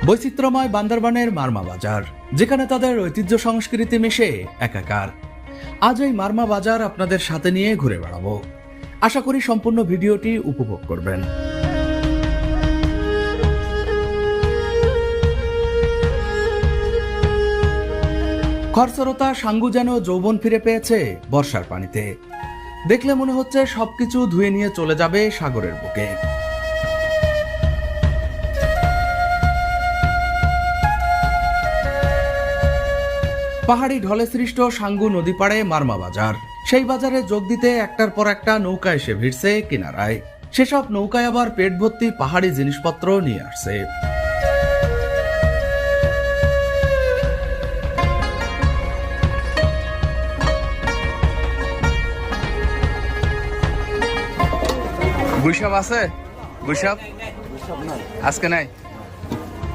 বৈচিত্র্যময় বান্দরবানের মারমা বাজার, যেখানে তাদের ঐতিহ্য সংস্কৃতি মিশে একাকার। আজ এই মারমা বাজার আপনাদের সাথে নিয়ে ঘুরে বেড়াবো। আশা করি সম্পূর্ণ ভিডিওটি উপভোগ করবেন। খরস্রোতা সাঙ্গু যেন যৌবন ফিরে পেয়েছে বর্ষার পানিতে। দেখলে মনে হচ্ছে সবকিছু ধুয়ে নিয়ে চলে যাবে সাগরের বুকে। পাহাড়ি ঢলে সৃষ্ট সাঙ্গু নদী পাড়ে মারমা বাজার। সেই বাজারে যোগ দিতে একটার পর একটা নৌকা এসে ভিড়ছে কিনারায়। সেসব নৌকায় আবার পেট ভর্তি পাহাড়ি জিনিসপত্র নিয়ে আসছে। গুইসাপ আছে? গুইসাপ আজকে নাই।